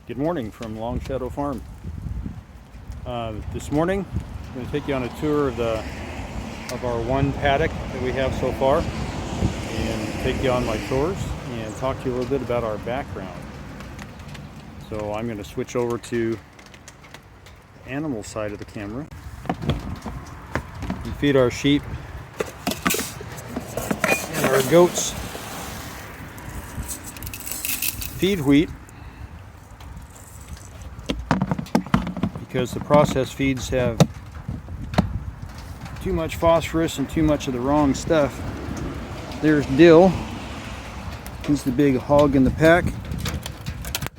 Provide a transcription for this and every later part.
Good morning from Long Shadow Farm. This morning I'm going to take you on a tour of our one paddock that we have so far, and take you on my tours and talk to you a little bit about our background. So I'm going to switch over to the animal side of the camera. We feed our sheep and our goats feed wheat, because the processed feeds have too much phosphorus and too much of the wrong stuff. There's Dill. He's the big hog in the pack,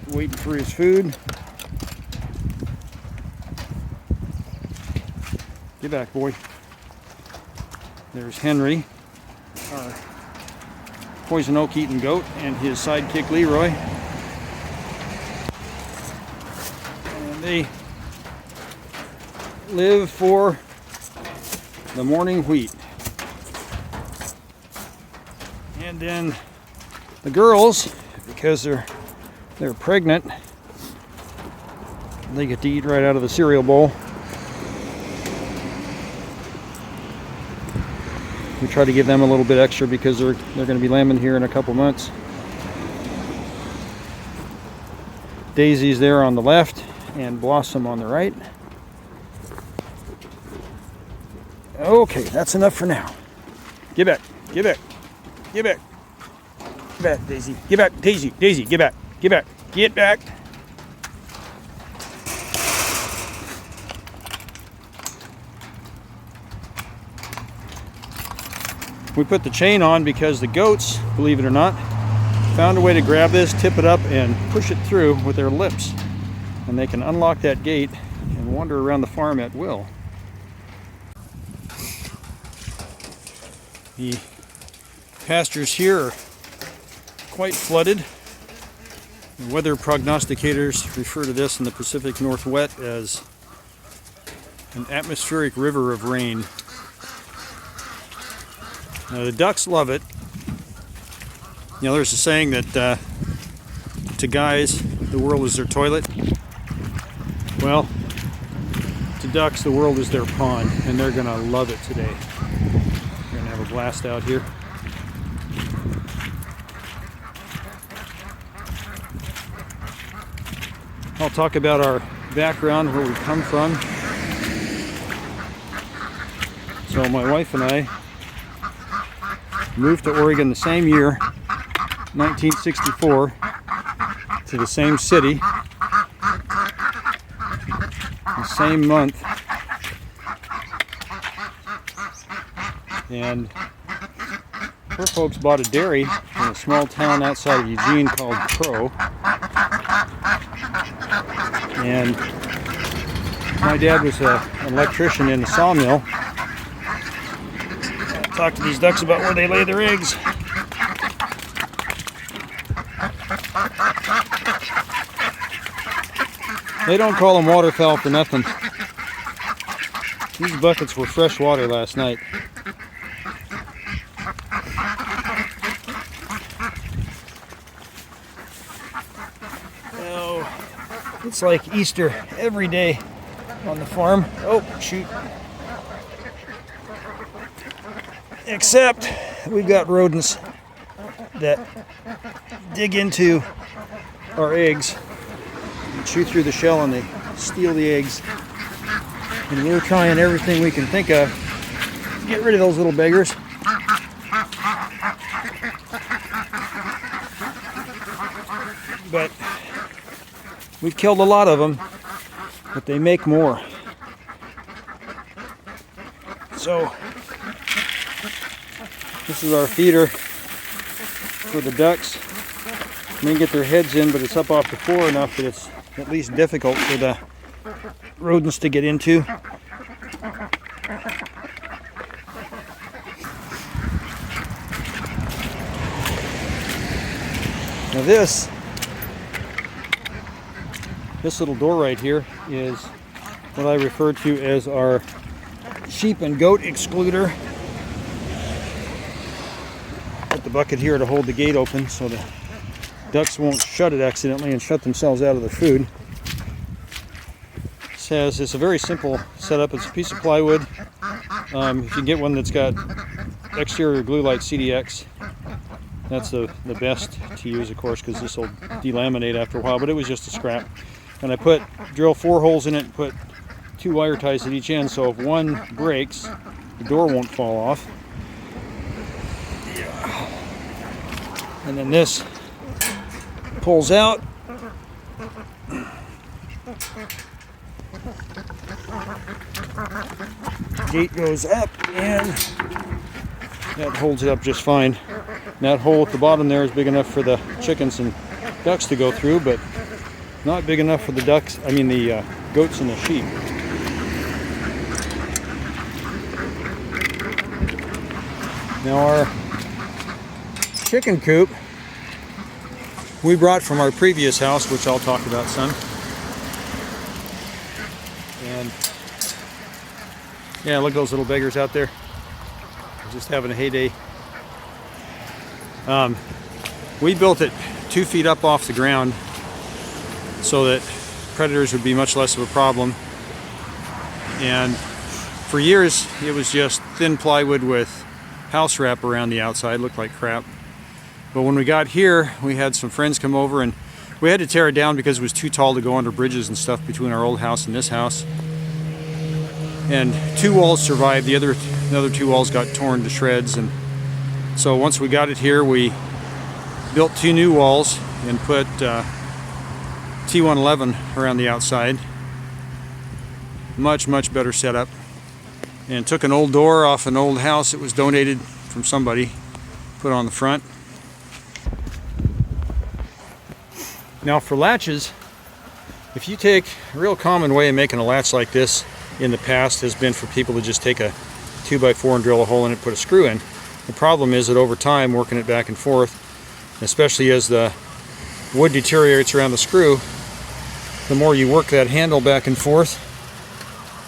waiting for his food. Get back, boy. There's Henry, our poison oak eating goat, and his sidekick Leroy. And they live for the morning wheat. And then the girls, because they're pregnant, they get to eat right out of the cereal bowl. We try to give them a little bit extra because they're going to be lambing here in a couple months. Daisy's there on the left and Blossom on the right. Okay, that's enough for now. Get back, get back, get back. Get back, Daisy. Get back, Daisy, Daisy, get back, get back, get back. We put the chain on because the goats, believe it or not, found a way to grab this, tip it up, and push it through with their lips. And they can unlock that gate and wander around the farm at will. The pastures here are quite flooded. The weather prognosticators refer to this in the Pacific NorthWet as an atmospheric river of rain. Now, the ducks love it. You know, there's a saying that to guys, the world is their toilet. Well, to ducks, the world is their pond, and they're gonna love it today. We're gonna have a blast out here. I'll talk about our background, where we come from. So my wife and I moved to Oregon the same year, 1964, to the same city, the same month, and her folks bought a dairy in a small town outside of Eugene called Crow, and my dad was an electrician in a sawmill. Talk to these ducks about where they lay their eggs. They don't call them waterfowl for nothing. These buckets were fresh water last night. Oh, it's like Easter every day on the farm. Oh, shoot. Except we've got rodents that dig into our eggs and chew through the shell, and they steal the eggs. And we're trying everything we can think of to get rid of those little beggars. But we've killed a lot of them, but they make more. So this is our feeder for the ducks. They can get their heads in, but it's up off the floor enough that it's at least difficult for the rodents to get into. Now this little door right here is what I refer to as our sheep and goat excluder. Put the bucket here to hold the gate open so the ducks won't shut it accidentally and shut themselves out of their food. It's a very simple setup. It's a piece of plywood. If you get one that's got exterior glue like CDX, that's the best to use, of course, because this will delaminate after a while, but it was just a scrap. And I drill 4 holes in it and put 2 wire ties at each end, so if one breaks, the door won't fall off. And then this pulls out. Gate goes up, and that holds it up just fine. And that hole at the bottom there is big enough for the chickens and ducks to go through, but not big enough for the goats and the sheep. Now our chicken coop we brought from our previous house, which I'll talk about some. And yeah, look at those little beggars out there. They're just having a heyday. We built it 2 feet up off the ground so that predators would be much less of a problem. And for years, it was just thin plywood with house wrap around the outside. It looked like crap. But when we got here, we had some friends come over and we had to tear it down because it was too tall to go under bridges and stuff between our old house and this house. And 2 walls survived. The other 2 walls got torn to shreds. And so once we got it here, we built 2 new walls and put T111 around the outside. Much better setup. And took an old door off an old house that was donated from somebody, put on the front. Now for latches, if you take a real common way of making a latch like this in the past has been for people to just take a 2x4 and drill a hole in it and put a screw in. The problem is that over time, working it back and forth, especially as the wood deteriorates around the screw, the more you work that handle back and forth,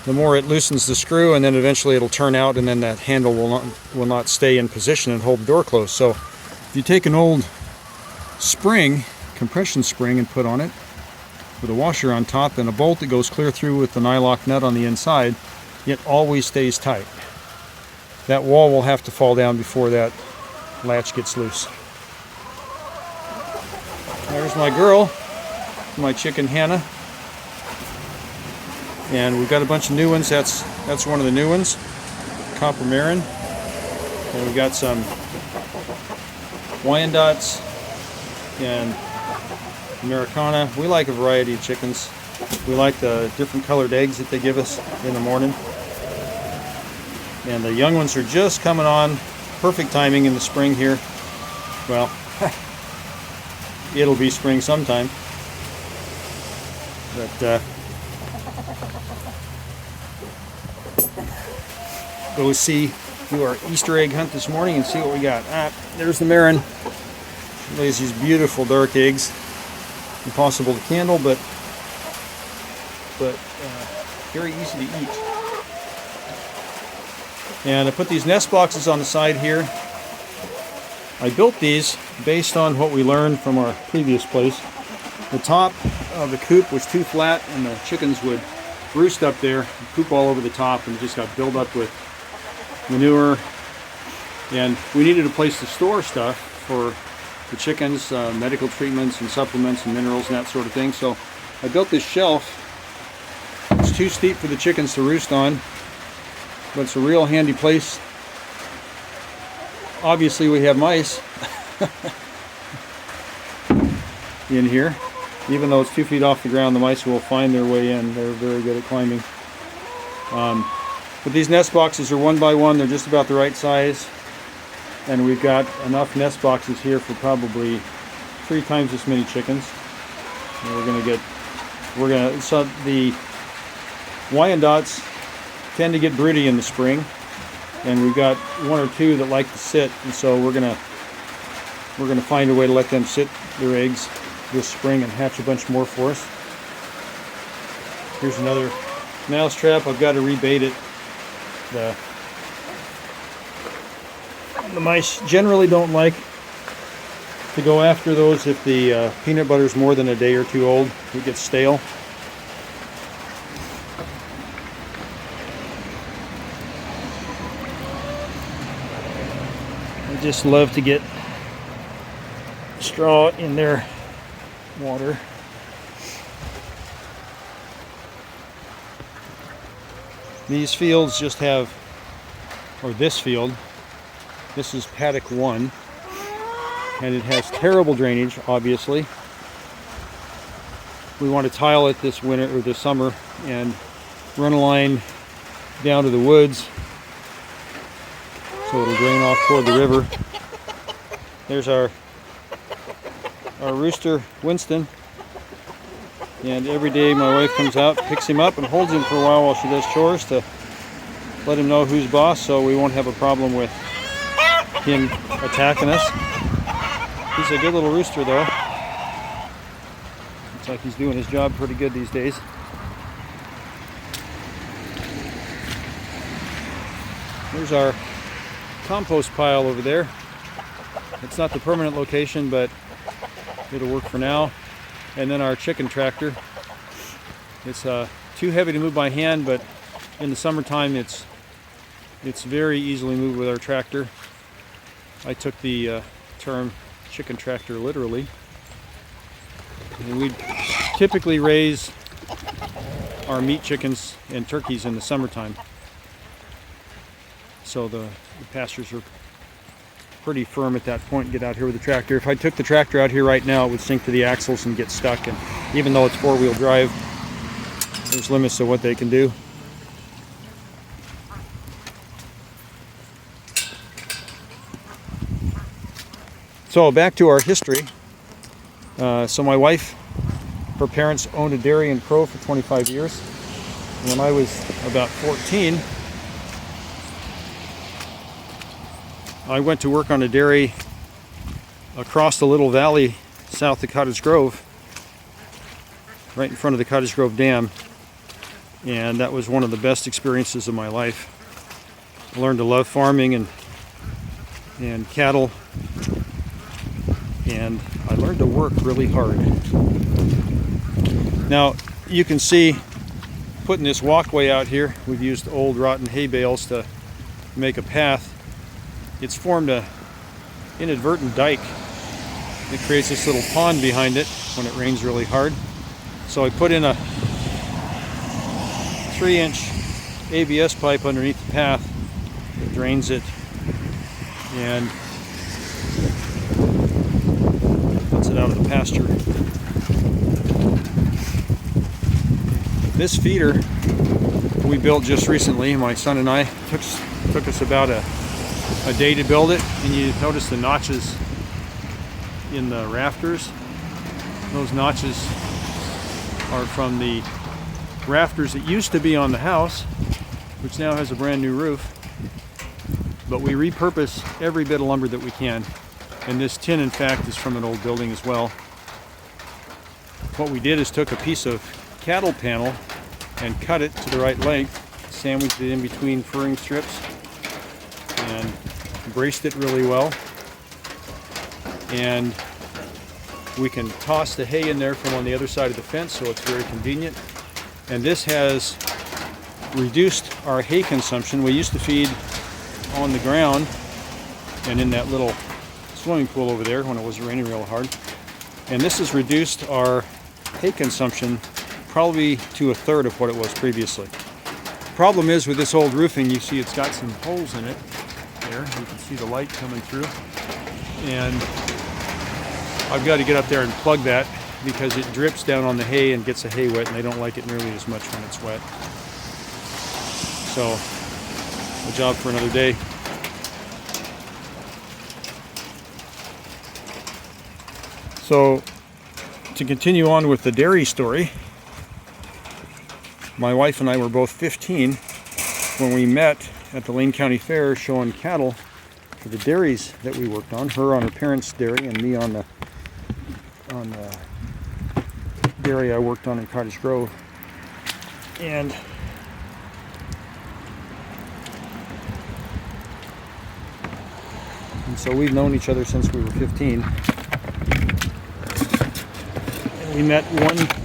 the more it loosens the screw, and then eventually it'll turn out, and then that handle will not stay in position and hold the door closed. So if you take an old spring, compression spring, and put on it with a washer on top and a bolt that goes clear through with the nylock nut on the inside, it always stays tight. That wall will have to fall down before that latch gets loose. There's my girl, my chicken Hannah. And we've got a bunch of new ones. That's one of the new ones, Copper Marin. And we've got some Wyandottes and Americana. We like a variety of chickens. We like the different colored eggs that they give us in the morning. And the young ones are just coming on. Perfect timing in the spring here. Well, it'll be spring sometime. But go do our Easter egg hunt this morning and see what we got. There's the Marin. She lays these beautiful dark eggs. Impossible to candle, but very easy to eat. And I put these nest boxes on the side here. I built these based on what we learned from our previous place. The top of the coop was too flat and the chickens would roost up there and poop all over the top, and it just got built up with manure. And we needed a place to store stuff for the chickens, medical treatments and supplements and minerals and that sort of thing. So I built this shelf. It's too steep for the chickens to roost on, but it's a real handy place. Obviously we have mice in here. Even though it's 2 feet off the ground, the mice will find their way in. They're very good at climbing. But these nest boxes are 1 by 1. They're just about the right size. And we've got enough nest boxes here for probably 3 times as many chickens. And so the Wyandottes tend to get broody in the spring. And we've got 1 or 2 that like to sit. And so we're gonna find a way to let them sit their eggs this spring and hatch a bunch more for us. Here's another mouse trap. I've got to rebait it. The mice generally don't like to go after those if the peanut butter is more than a day or two old. It gets stale. I just love to get straw in their water. These fields just have, or this field, this is paddock 1, and it has terrible drainage, obviously. We want to tile it this winter or this summer and run a line down to the woods so it'll drain off toward the river. There's our rooster, Winston, and every day my wife comes out, picks him up, and holds him for a while she does chores to let him know who's boss, so we won't have a problem with him attacking us. He's a good little rooster, though. Looks like he's doing his job pretty good these days. There's our compost pile over there. It's not the permanent location, but it'll work for now. And then our chicken tractor. It's too heavy to move by hand, but in the summertime it's very easily moved with our tractor. I took the term chicken tractor literally. And we typically raise our meat chickens and turkeys in the summertime. So the pastures are pretty firm at that point and get out here with the tractor. If I took the tractor out here right now, it would sink to the axles and get stuck, and even though it's four-wheel drive, there's limits to what they can do. So back to our history. So my wife, her parents owned a dairy in Crow for 25 years. When I was about 14, I went to work on a dairy across the little valley south of Cottage Grove, right in front of the Cottage Grove Dam, and that was one of the best experiences of my life. I learned to love farming and cattle, and I learned to work really hard. Now you can see, putting this walkway out here, we've used old rotten hay bales to make a path. It's formed a inadvertent dike that creates this little pond behind it when it rains really hard. So I put in a 3-inch ABS pipe underneath the path that drains it and puts it out of the pasture. This feeder we built just recently. My son and I took us about a day to build it, and you notice the notches in the rafters. Those notches are from the rafters that used to be on the house, which now has a brand new roof. But we repurpose every bit of lumber that we can, and this tin in fact is from an old building as well. What we did is took a piece of cattle panel and cut it to the right length, sandwiched it in between furring strips, and braced it really well. And we can toss the hay in there from on the other side of the fence, so it's very convenient. And this has reduced our hay consumption. We used to feed on the ground and in that little swimming pool over there when it was raining real hard. And this has reduced our hay consumption probably to 1/3 of what it was previously. The problem is with this old roofing, you see it's got some holes in it. There, you can see the light coming through, and I've got to get up there and plug that because it drips down on the hay and gets the hay wet, and they don't like it nearly as much when it's wet. So, a job for another day. So, to continue on with the dairy story, my wife and I were both 15 when we met at the Lane County Fair showing cattle for the dairies that we worked on. Her on her parents' dairy and me on the dairy I worked on in Cottage Grove. And so we've known each other since we were 15. We met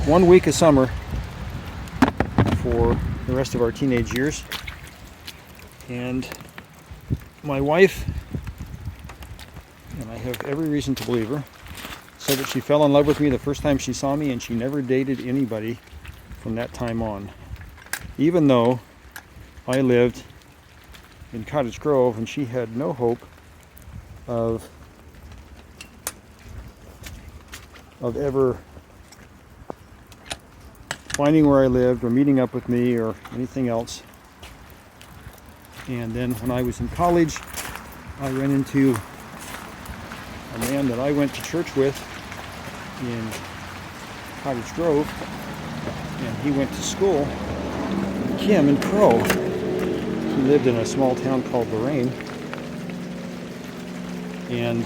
one week of summer for the rest of our teenage years, and my wife, and I have every reason to believe her, said that she fell in love with me the first time she saw me, and she never dated anybody from that time on, even though I lived in Cottage Grove and she had no hope of ever finding where I lived or meeting up with me or anything else. And then when I was in college, I ran into a man that I went to church with in Cottage Grove, and he went to school in Kim and Crow. He lived in a small town called Lorraine, and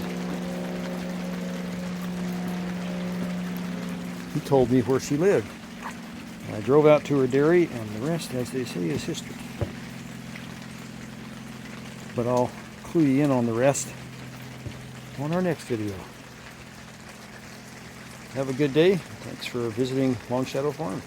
he told me where she lived. And I drove out to her dairy, and the rest, as they say, is history. But I'll clue you in on the rest on our next video. Have a good day. Thanks for visiting Long Shadow Farm.